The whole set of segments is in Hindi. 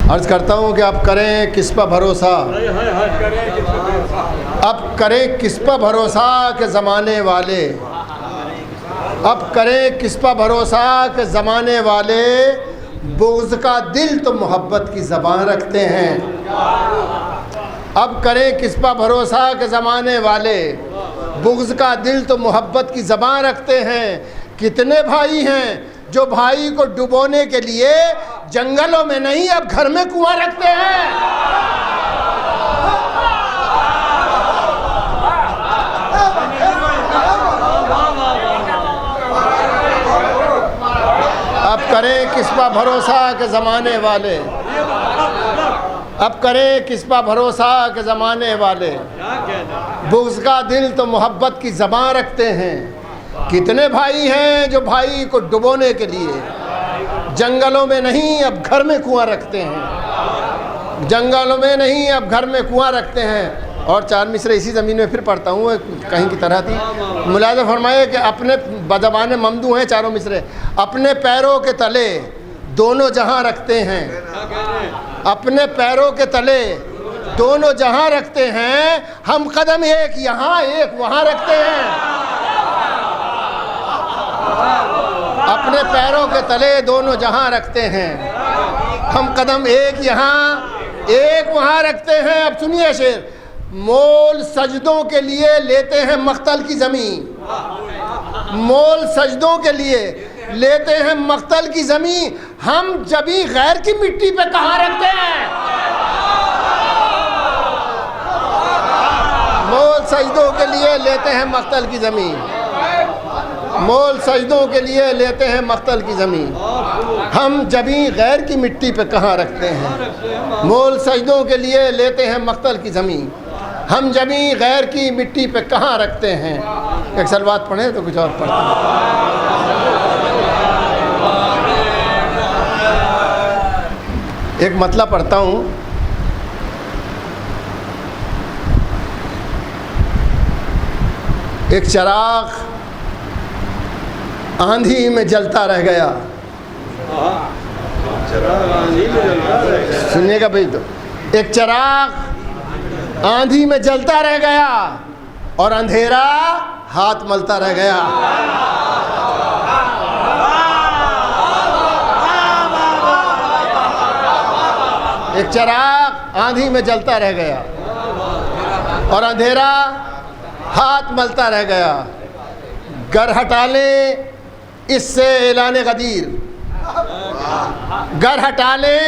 अर्ज़ करता हूँ कि अब करें किस पर भरोसा, अब करें किस पर भरोसा के ज़माने वाले, अब करें किस पर भरोसा के ज़माने वाले बुग़्ज़ का दिल तो मोहब्बत की ज़बान रखते हैं। अब करें किस पर भरोसा के ज़माने वाले बुग़्ज़ का दिल तो मोहब्बत की ज़बान रखते हैं। कितने भाई हैं जो भाई को डुबोने के लिए जंगलों में नहीं अब घर में कुआं रखते हैं। अब करें किस पर भरोसा के ज़माने वाले, अब करें किस पर भरोसा के ज़माने वाले बुग़्ज़ का दिल तो मोहब्बत की ज़बान रखते हैं। कितने भाई हैं जो भाई को डुबोने के लिए जंगलों में नहीं अब घर में कुआं रखते हैं, जंगलों में नहीं अब घर में कुआं रखते हैं। और चार मिसरे इसी ज़मीन में फिर पढ़ता हूँ, कहीं की तरह थी। मुलाज़ा फरमाए कि अपने बज़बान ममदू हैं चारों मिसरे। अपने पैरों के तले दोनों जहां रखते हैं, अपने पैरों के तले दोनों जहां रखते हैं। हम कदम एक यहाँ एक वहाँ रखते हैं। अपने पैरों के तले दोनों जहां रखते हैं, हम कदम एक यहाँ एक वहाँ रखते हैं। अब सुनिए शेर, मोल सजदों के लिए लेते हैं मख्तल की ज़मीन, मोल सजदों के लिए लेते हैं मख्तल की ज़मीन। हम जबी गैर की मिट्टी पे कहाँ रखते हैं। मोल सजदों के लिए लेते हैं मख्तल की ज़मीन, मोल सजदों के लिए लेते हैं मख्तल की ज़मीन। हम जबी गैर की मिट्टी पे कहाँ रखते हैं। मोल सजदों के लिए लेते हैं मख्तल की ज़मीन, हम जबी गैर की मिट्टी पे कहाँ रखते हैं। एक सलवात पढ़ें तो कुछ और पढ़ते हैं। एक मतलब पढ़ता हूँ। एक चिराग आंधी में जलता रह गया। सुनिएगा भाई, तो एक चिराग आंधी में जलता रह गया और अंधेरा हाथ मलता रह गया। एक चिराग आंधी में जलता रह गया और अंधेरा हाथ मलता रह गया। गर हटा ले इससे ऐलान गदीर, गर हटा ले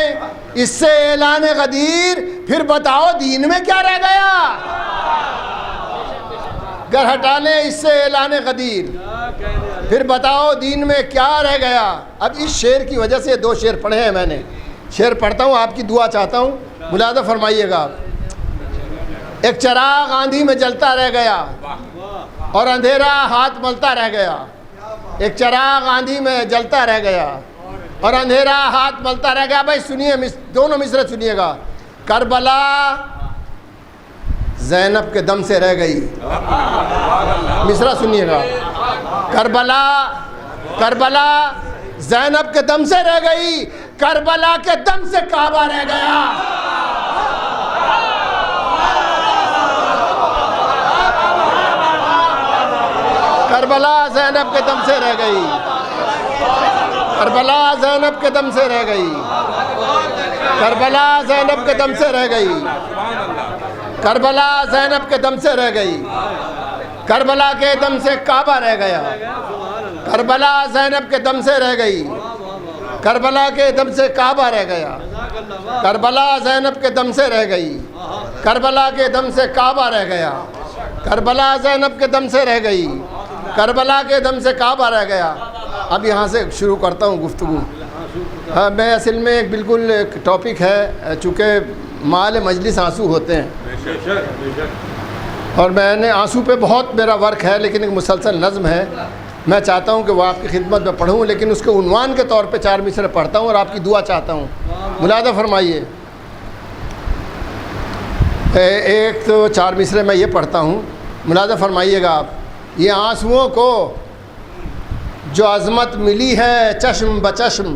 इससे ऐलान गदीर, फिर बताओ दीन में क्या रह गया। गर हटा ले इससे ऐलान गदीर, फिर बताओ दीन में क्या रह गया। अब इस शेर की वजह से दो शेर पढ़े हैं मैंने। शेर पढ़ता हूँ, आपकी दुआ चाहता हूँ, मुलाज़ा फरमाइएगा। एक चिराग आंधी में जलता रह गया और अंधेरा हाथ मलता रह गया। एक चिराग आंधी में जलता रह गया और अंधेरा हाथ मलता रह गया। भाई सुनिए, दोनों मिसरे सुनिएगा। करबला ज़ैनब के दम से रह गई। मिसरा सुनिएगा। करबला, करबला ज़ैनब के दम से रह गई, करबला के दम से काबा रह गया। करबला ज़ैनब के दम से रह गई, करबला ज़ैनब के दम से रह गई, करबला ज़ैनब के दम से रह गई, करबला ज़ैनब के दम से रह गई, करबला के दम से काबा रह गया। करबला ज़ैनब के दम से रह गई, करबला के दम से काबा रह गया। करबला ज़ैनब के दम से रह गई, करबला के दम से काबा रह गया। करबला ज़ैनब के दम से रह गई, करबला के दम से काबा रह गया। अब यहाँ से शुरू करता हूँ गुफ्तगू। हाँ, मैं असल में एक बिल्कुल एक टॉपिक है, चूँकि माल मजलिस आंसू होते हैं और मैंने आंसू पे बहुत मेरा वर्क है, लेकिन एक मुसलसल नज़्म है, मैं चाहता हूँ कि वो आपकी खिदमत में पढ़ूँ, लेकिन उसके उन्वान के तौर पे चार मिसरे पढ़ता हूँ और आपकी दुआ चाहता हूँ। मुलाज़ा फरमाइए। एक तो चार मिसरे मैं ये पढ़ता हूँ, मुलाज़ा फरमाइएगा आप। ये आंसुओं को जो अज़मत मिली है चश्म बचश्म,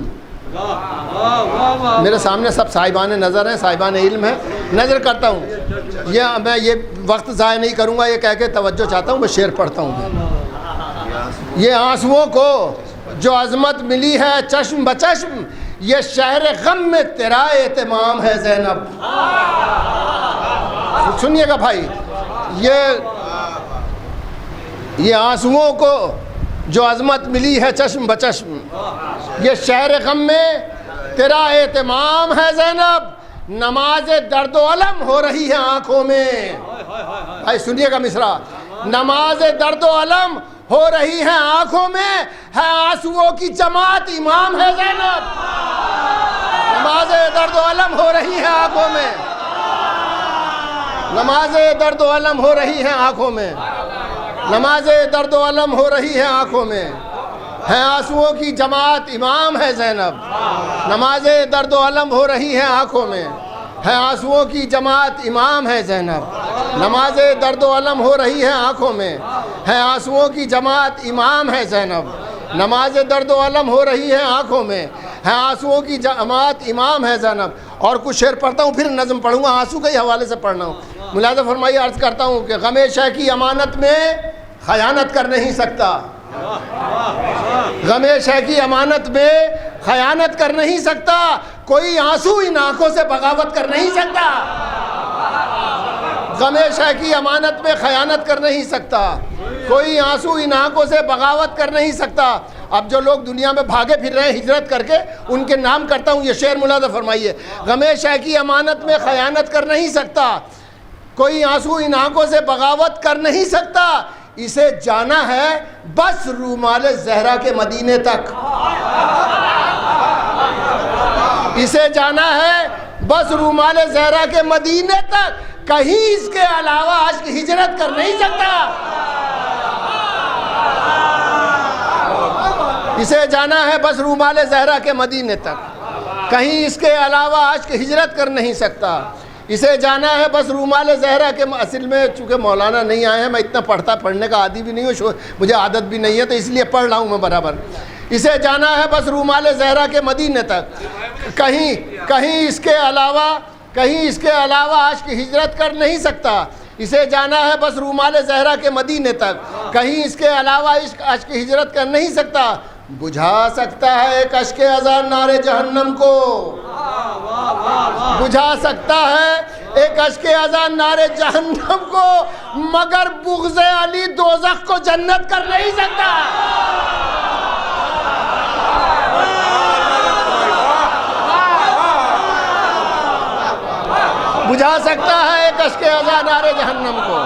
मेरे सामने सब साहिबान नज़र हैं, साहिबान इल्म है, नज़र करता हूँ। मैं ये वक्त ज़ाया नहीं करूँगा ये कह के तवज्जो चाहता हूँ, मैं शेर पढ़ता हूँ। ये आंसुओं को जो अज़मत मिली है चश्म बचश्म, ये शहर गम में तेरा एहतमाम है ज़ैनब। सुनिएगा भाई, ये आंसुओं को जो अज़मत मिली है चश्म बचश्म, ये शहर गम में तेरा एहतमाम है ज़ैनब। नमाज दर्द अलम हो रही है आंखों में। भाई सुनिएगा मिसरा, नमाज दर्द अलम हो रही है आंखों में, है आंसुओं की जमात इमाम है ज़ैनब। नमाज दर्द अलम हो रही है आंखों में, नमाज दर्द अलम हो रही है आंखों में, नमाज दर्द अलम हो रही है आंखों में, है आंसुओं की जमात इमाम है ज़ैनब। नमाज दर्द अलम हो रही है आंखों में, है आंसुओं की जमात इमाम है ज़ैनब। नमाज दर्द अलम हो रही है आंखों में, है आंसुओं की जमात इमाम है ज़ैनब। नमाज दर्द अलम हो रही है आंखों में, है आंसुओं की जमात इमाम है ज़ैनब। और कुछ शेर पढ़ता हूँ, फिर नज़म पढ़ूँगा, आंसू के ही हवाले से पढ़ना हूँ। मुलाज़ा फरमाइए, अर्ज़ करता हूँ कि गमे शह की अमानत में खयानत कर नहीं सकता, गमे शह की अमानत में खयानत कर नहीं सकता, कोई आंसू इन आंखों से बगावत कर नहीं सकता। गमे शह की अमानत में खयानत कर नहीं सकता, कोई आंसू इन आंखों से बगावत कर नहीं सकता। अब जो लोग दुनिया में भागे फिर रहे हैं हिजरत करके, उनके नाम करता हूँ, ये शेर मुलाज़ा फरमाइए। गमे शह की अमानत में खयानत कर नहीं सकता, कोई आंसू इन आंखों से बगावत कर नहीं सकता। इसे जाना है बस रूमाल ज़हरा के मदीने तक, इसे जाना है बस रूमाल ज़हरा के मदीने तक, कहीं इसके अलावा आशिक हिजरत कर नहीं सकता। इसे जाना है बस रूमाल ज़हरा के मदीने तक, कहीं इसके अलावा आशिक हिजरत कर नहीं सकता। इसे जाना है बस रूमाल ज़हरा के, असल में चूँकि मौलाना नहीं आए हैं, मैं इतना पढ़ने का आदी भी नहीं हूँ, मुझे आदत भी नहीं है, तो इसलिए पढ़ रहा हूँ मैं बराबर। इसे जाना है बस रूमाल ज़हरा के मदीने तक, कहीं इसके अलावा आशिक हिजरत कर नहीं सकता। इसे जाना है बस रूमाल ज़हरा के मदीने तक, कहीं इसके अलावा आशिक हिजरत कर नहीं सकता। बुझा सकता है एक अश्क अज़ान नारे जहन्नम को, बुझा सकता है एक अश्क अज़ान नारे जहन्नम को, मगर बुग़्ज़ अली दोज़ख को जन्नत कर नहीं सकता। बुझा सकता है एक अश्क अज़ान नारे जहन्नम को,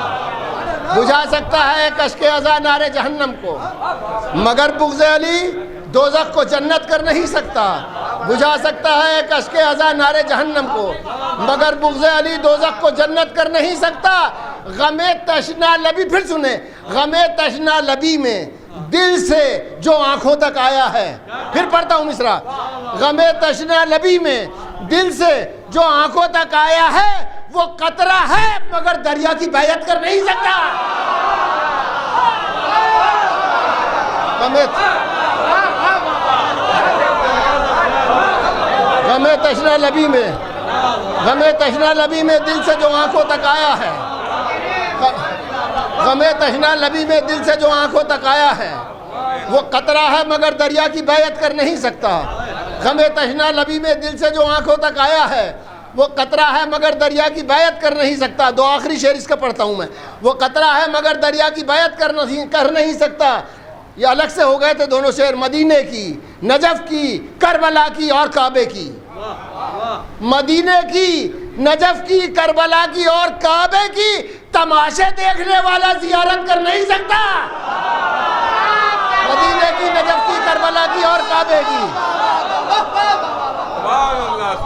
बुझा सकता है एक अश्क अज़ान नारे जहन्नम को, मगर बुग़्ज़ अली दोज़ख को जन्नत कर नहीं सकता। बुझा सकता है एक अश्क अज़ान नारे जहन्नम को, मगर बुग़्ज़ अली दोज़ख को जन्नत कर नहीं सकता। गमे तशना लबी, फिर सुने, गमे तशना लबी में दिल से जो आंखों तक आया है, फिर पढ़ता हूँ मिसरा। गमे तशना लबी में दिल से जो आंखों तक आया है, वो कतरा है मगर दरिया की बैयत कर नहीं सकता। गमे तशना लबी में, गमे तशना लबी में दिल से जो आंखों तक आया है, गमे तशना लबी में दिल से जो आंखों तक आया है, वो कतरा है मगर दरिया की बैयत कर नहीं सकता। गमे तशना लबी में दिल से जो आंखों तक आया है, वो कतरा है मगर दरिया की बैयत कर नहीं सकता। दो आखिरी शेर इसका पढ़ता हूँ मैं। वो कतरा है मगर दरिया की बैयत कर नहीं सकता। ये अलग से हो गए थे दोनों शेर, मदीने की, नजफ की, करबला की और काबे की। मदीने की, नजफ की, करबला की और काबे की, तमाशे देखने वाला जियारत कर नहीं सकता। मदीने की, नजफ की, करबला की और काबे की,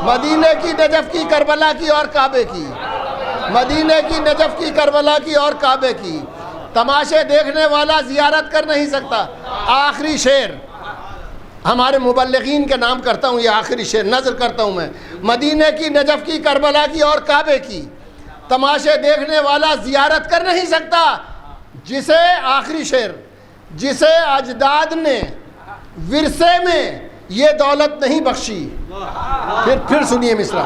मदीने की, नजफ की, करबला की और काबे की, मदीने की, नजफ की, करबला की और काबे की, तमाशे देखने वाला जियारत कर नहीं सकता। आखिरी शेर हमारे मुबल्लिगीन के नाम करता हूँ, ये आखिरी शेर नज़र करता हूँ मैं। मदीने की, नजफ की, करबला की और काबे की, तमाशे देखने वाला जियारत कर नहीं सकता। जिसे, आखिरी शेर, जिसे अजदाद ने विरसे में ये दौलत नहीं बख्शी। फिर सुनिए मिसरा,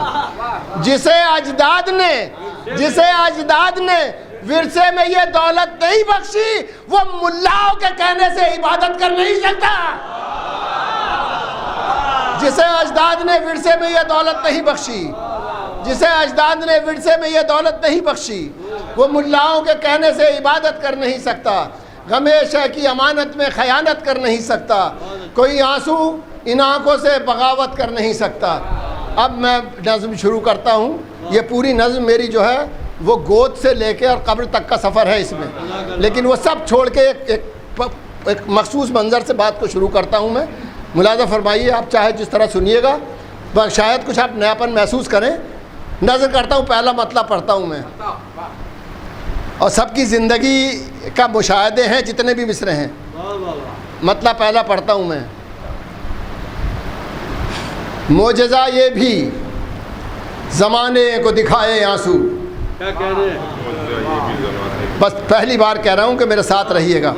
जिसे अजदाद ने विरसे में ये दौलत नहीं बख्शी, वो मुल्लाओं के कहने से इबादत कर नहीं सकता। जिसे अजदाद ने विरसे में ये दौलत नहीं बख्शी, जिसे अजदाद ने विरसे में ये दौलत नहीं बख्शी, वो मुल्लाओं के कहने से इबादत कर नहीं सकता। गमे शह की अमानत में खयानत कर नहीं सकता। कोई आंसू इन आंखों से बगावत कर नहीं सकता। अब मैं नज़्म शुरू करता हूँ। ये पूरी नज़्म मेरी जो है वो गोद से लेके और कब्र तक का सफ़र है इसमें, लेकिन वो सब छोड़ के एक मखसूस मंज़र से बात को शुरू करता हूँ मैं। मुलाज़ा फरमाइए, आप चाहे जिस तरह सुनिएगा, पर शायद कुछ आप नयापन महसूस करें। नज़र करता हूँ, पहला मतलब पढ़ता हूँ मैं, और सबकी ज़िंदगी का मुशाहदे हैं जितने भी मिसरे हैं। मतलब पहला पढ़ता हूँ मैं। मोजज़ा ये भी ज़माने को दिखाए आंसू। क्या कह रहे हैं? बस पहली बार कह रहा हूँ कि मेरे साथ रहिएगा,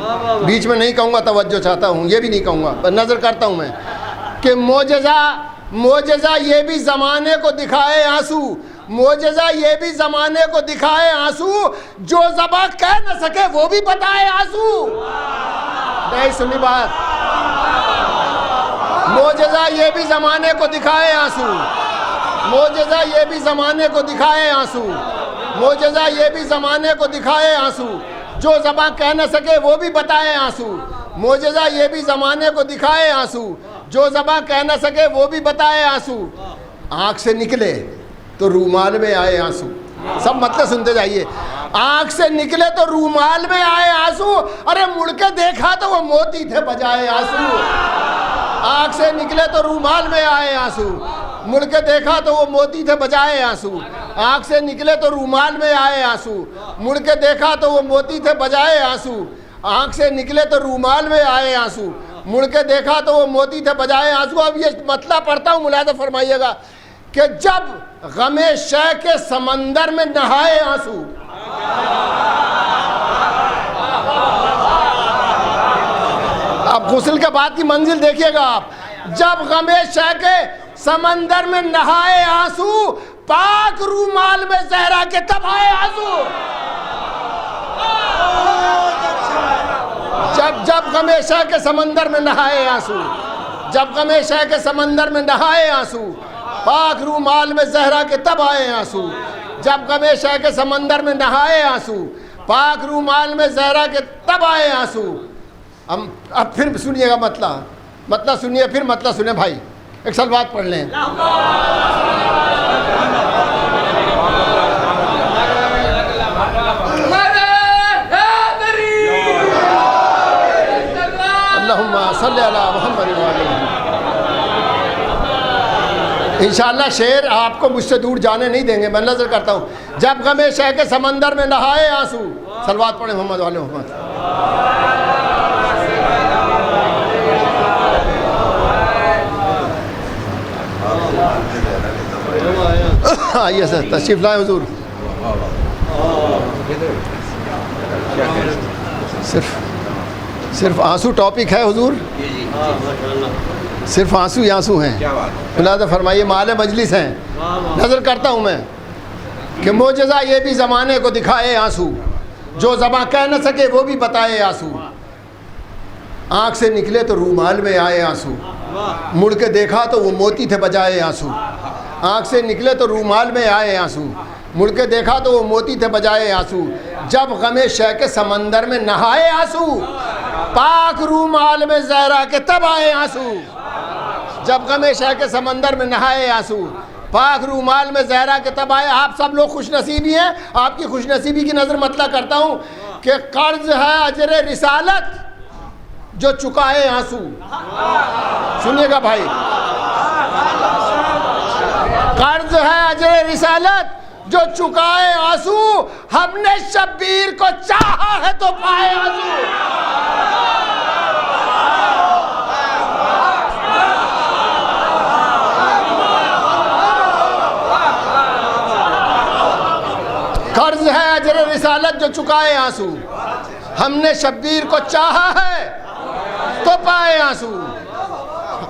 बीच में नहीं कहूँगा तवज्जो चाहता हूँ, ये भी नहीं कहूँगा, पर नज़र करता हूँ मैं कि मोजज़ा ये भी ज़माने को दिखाए आंसू। मोजज़ा ये भी ज़माने को दिखाए आंसू, जो ज़बां कह न सके वो भी बताए आंसू। नहीं सुनी बात? मोजज़ा ये भी ज़माने को दिखाए आंसू। मोजज़ा ये भी ज़माने को दिखाए आंसू। मोजज़ा ये भी ज़माने को दिखाए आंसू, जो ज़बां कह न सके वो भी बताए आंसू। मोजज़ा ये भी ज़माने को दिखाए आंसू, जो ज़बां कह न सके वो भी बताए आंसू। आँख से निकले तो रूमाल में आए आंसू। सब मतलब सुनते जाइए। आँख से निकले तो रूमाल में आए आंसू, अरे मुड़ के देखा तो वो मोती थे बजाए आंसू। आँख से निकले तो रूमाल में आए आंसू, मुड़ के देखा तो वो मोती थे बजाए आंसू। आँख से निकले तो रूमाल में आए आंसू, मुड़ के देखा तो वो मोती थे बजाए आंसू। आँख से निकले तो रूमाल में आए आंसू, मुड़ के देखा तो वो मोती थे बजाए आंसू। अब ये मतलब पढ़ता हूँ, मुलाज़ा फरमाइएगा कि जब गमे शह के समंदर में नहाए आंसू। अब गुस्ल के बाद की मंजिल देखिएगा आप। जब गमे शह के समंदर में नहाए आंसू, पाक रूमाल में जहरा के तब आए आंसू। जब गमे शह के समंदर में नहाए आंसू, जब गमे शह के समंदर में नहाए आंसू, पाक रूमाल में जहरा के तब आए आंसू। जब गमे शह के समंदर में नहाए आंसू, पाक रूमाल में जहरा के तब आए आंसू। अब फिर सुनिएगा मतलब सुनिए, फिर मतलब सुने भाई, एक सलवात पढ़ लें। अल्लाहुम्मा सल्ली अला मुहम्मद व अला इंशाअल्लाह शेर आपको मुझसे दूर जाने नहीं देंगे। मैं नजर करता हूँ। जब गमे शह के समंदर में नहाए आंसू, सलवात पढ़े मोहम्मद वाले मोहम्मद। आइए सर, तशरीफ लाए हुजूर। सिर्फ आंसू टॉपिक है हुजूर, सिर्फ आंसू ही आंसू हैं। मुलाज़ा फरमाइए, माले मजलिस हैं। नज़र करता हूँ मैं कि मोजज़ा ये भी ज़माने को दिखाए आंसू, जो ज़बां कह न सके वो भी बताए आंसू। आँख से निकले तो रूमाल में आए आंसू, मुड़ के देखा तो वो मोती थे बजाए आंसू। आँख से निकले तो रूमाल में आए आंसू, मुड़ के देखा तो वो मोती थे बजाए आंसू। जब गमे शह के समंदर में नहाए आंसू, पाक रूमाल में जहरा के तब आए आंसू। जब गमे शह के समंदर में नहाए आंसू, पाक रूमाल में जहरा के तब आए। आप सब लोग खुशनसीबी हैं। आपकी खुशनसीबी की नज़र मतलब करता हूँ कि कर्ज है अजर रिसालत जो चुकाए आंसू। सुनिएगा भाई, कर्ज है अजर रिसालत जो चुकाए आंसू। हमने शब्बीर को चाहा है तो पाए आंसू। कर्ज है अजर रिसालत जो चुकाए आंसू। हमने शब्बीर को चाहा है तो पाए आंसू।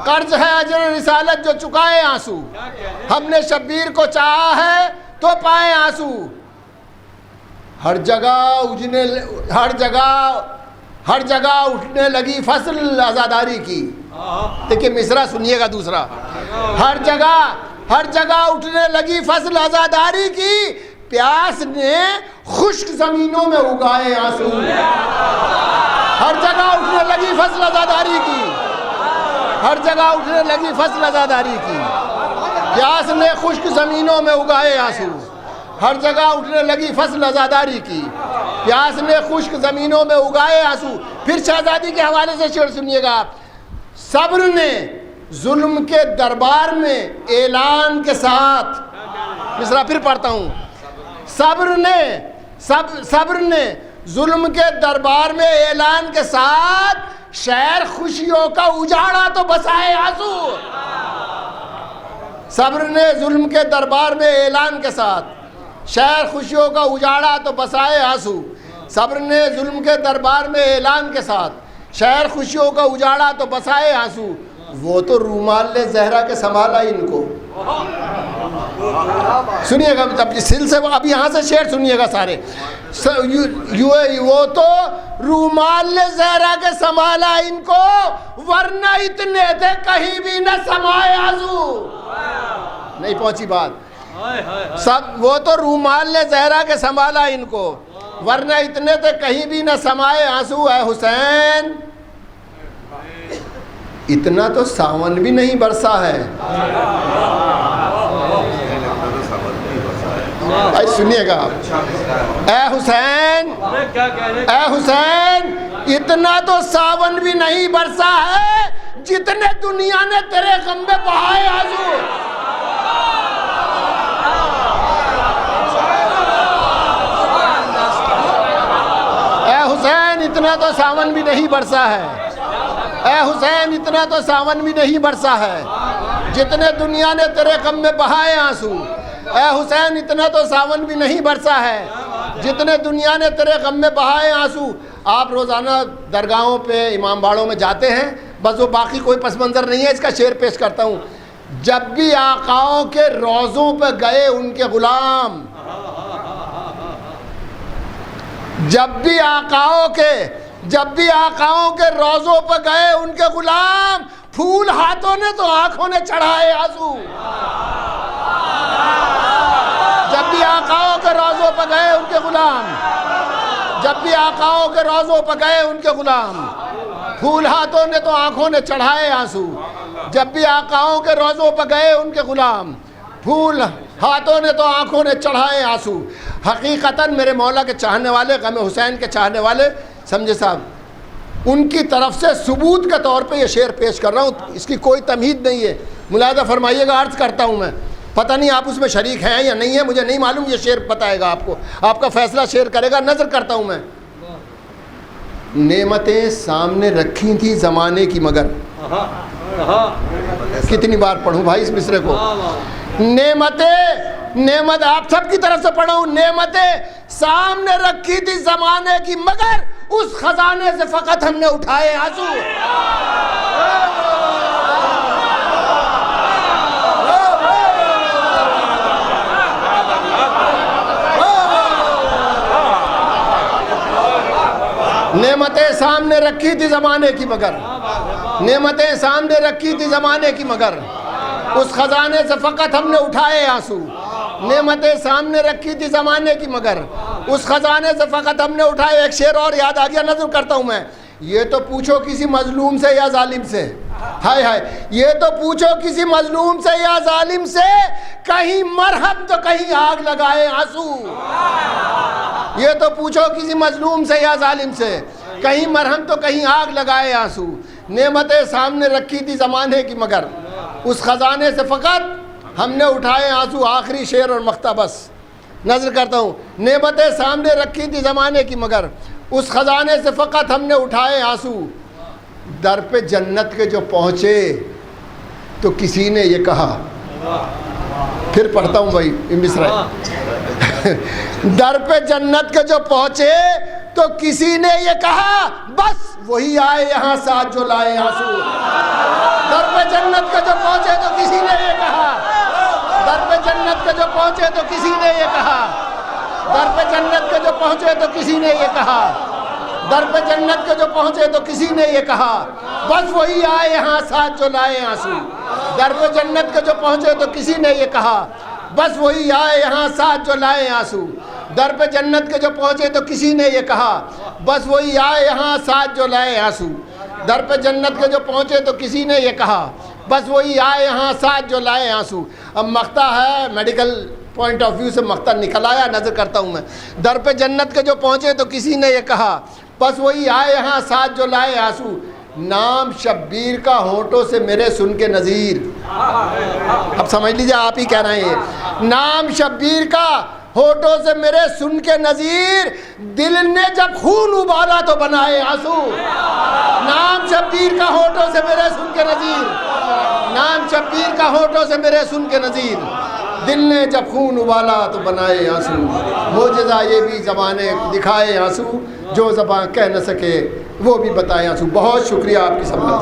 कर्ज है अजर रिसालत जो चुकाए आंसू। हमने शब्बीर को चाहा है तो पाए आंसू। हर जगह उठने लगी फसल आज़ादारी की। देखिए मिसरा सुनिएगा दूसरा, हर जगह उठने लगी फसल आज़ादारी की, प्यास ने खुश्क जमीनों में उगाए आंसू। हर जगह उठने लगी फसल आज़ादारी की, हर जगह उठने लगी फसल आज़ादारी की, प्यास ने खुश्क जमीनों में उगाए आंसू। हर जगह उठने लगी फसल आज़ादारी की, प्यास ने खुश्क ज़मीनों में उगाए आंसू। फिर शहजादी के हवाले से शेर सुनिएगा आप। सब्र ने जुल्म के दरबार में ऐलान के साथ, मिसरा फिर पढ़ता हूँ, सब्र ने जुल्म के दरबार में ऐलान के साथ शहर खुशियों का उजाड़ा तो बसाए आंसू। सब्र ने जुल्म के दरबार में ऐलान के साथ शहर खुशियों का उजाड़ा तो बसाए आंसू। सब्र ने जुल्म के दरबार में ऐलान के साथ शहर खुशियों का उजाड़ा तो बसाए आंसू। वो तो रूमाल ने जहरा के संभाला इनको। सुनिएगा अब सिल से, अब यहाँ से शेर सुनिएगा सारे। वो तो रूमाल ने जहरा के संभाला इनको, वरना इतने थे कहीं भी न समाए आंसू। नहीं पहुंची बात। सब वो तो रूमाल ने जहरा के संभाला इनको, वरना इतने थे कहीं भी न समाए आंसू। है हुसैन इतना तो सावन भी नहीं बरसा है। सुनिएगा आप, ए हुसैन इतना तो सावन भी नहीं बरसा है, जितने दुनिया ने तेरे गम में बहाए आंसू। हुसैन इतना तो सावन भी नहीं बरसा है, ए हुसैन इतना तो सावन भी नहीं बरसा है, जितने दुनिया ने तेरे गम में बहाए आंसू। ए हुसैन इतना तो सावन भी नहीं बरसा है, जितने दुनिया ने तेरे गम में बहाए आंसू। आप रोज़ाना दरगाहों पे इमाम बाड़ों में जाते हैं, बस वो बाकी कोई पस मंज़र नहीं है। इसका शेर पेश करता हूँ। जब भी आकाओं के रोज़ों पे गए उनके ग़ुलाम, जब भी आकाओं के रोज़ों पर गए उनके गुलाम, फूल हाथों ने तो आंखों ने चढ़ाए आंसू। जब भी आकाओं के रोज़ों पर गए उनके गुलाम, जब भी आकाओं के रोज़ों पर गए उनके गुलाम, फूल हाथों ने तो आंखों ने चढ़ाए आंसू। जब भी आकाओं के रोज़ों पर गए उनके गुलाम, फूल हाथों ने तो आंखों ने चढ़ाए आंसू। हकीकतन मेरे मौला के चाहने वाले, गम हुसैन के चाहने वाले समझे साहब, उनकी तरफ से सबूत के तौर पे ये शेर पेश कर रहा हूँ। इसकी कोई तमहीद नहीं है, मुलाहिज़ा फरमाइएगा। अर्ज़ करता हूँ मैं, पता नहीं आप उसमें शरीक हैं या नहीं है, मुझे नहीं मालूम। ये शेर बताएगा आपको, आपका फैसला शेर करेगा। नज़र करता हूँ मैं। नेमतें सामने रखी थी ज़माने की, मगर कितनी बार पढ़ूँ भाई इस मिसरे को। नेमत आप सबकी तरफ से पढ़ा हूँ। नेमतें सामने रखी थी ज़माने की, मगर उस खजाने से फ़कत हमने उठाए आंसू। नेमतें सामने रखी थी ज़माने की, मगर नेमतें सामने रखी थी ज़माने की, मगर उस खजाने से फ़कत हमने उठाए आंसू। नेमतें सामने रखी थी ज़माने की, मगर उस खजाने से फ़कत हमने उठाए। एक शेर और याद आ गया, नज़र करता हूँ मैं। ये तो पूछो किसी मजलूम से या जालिम से, हाय हाय, ये तो पूछो किसी मजलूम से या जालिम से, कहीं मरहम तो कहीं आग लगाए आंसू। ये तो पूछो किसी मजलूम से या जालिम से, कहीं मरहम तो कहीं आग लगाए आंसू। नेमतें सामने रखी थी ज़माने की, मगर उस खजाने से फ़कत हमने उठाए आंसू। आखिरी शेर और मख्तबस नज़र करता हूँ। नेमतें सामने रखी थी ज़माने की, मगर उस खजाने से फ़कत हमने उठाए आंसू। दर पे जन्नत के जो पहुँचे तो किसी ने ये कहा, फिर पढ़ता हूँ भाई मिसरा। दर पे जन्नत के जो पहुँचे तो किसी ने ये कहा बस वही आए यहाँ साथ जो लाए आंसू। दर पे जन्नत के जो पहुंचे तो किसी ने ये कहा, दर पे जन्नत के जो पहुंचे तो किसी ने ये कहा, दर पे जन्नत के जो पहुंचे तो किसी ने ये कहा, दर पे जन्नत के जो पहुंचे तो किसी ने ये कहा बस वही आए यहाँ साथ जो लाए आंसू। दर पे जन्नत के जो पहुंचे तो किसी ने ये कहा बस वही आए यहाँ साथ जो लाए आंसू। दर पे जन्नत के जो पहुंचे तो किसी ने ये कहा बस वही आए यहाँ साथ जो लाए आंसू। दर पे जन्नत के जो पहुंचे तो किसी ने ये कहा बस वही आए यहाँ साथ जो लाए आंसू। अब मख्ता है, मेडिकल पॉइंट ऑफ व्यू से मख्ता निकल आया, नजर करता हूँ मैं। दर पे जन्नत के जो पहुंचे तो किसी ने ये कहा बस वही आए यहाँ साथ जो लाए आंसू। नाम शब्बीर का होठों से मेरे सुन के नज़ीर। अब समझ लीजिए, आप ही कह रहे हैं। नाम शब्बीर का होठों से मेरे सुन के नज़ीर, दिल ने जब खून उबाला तो बनाए आंसू। नाम शब्बीर का होठों से मेरे सुन के नज़ीर, नाम शब्बीर का होठों से मेरे सुन के नज़ीर, दिल ने जब खून उबाला तो बनाए आंसू। मोजज़ा ये भी ज़बाने दिखाए आंसू, जो ज़बान कह न सके वो भी बताए आंसू। बहुत शुक्रिया आपकी सबका।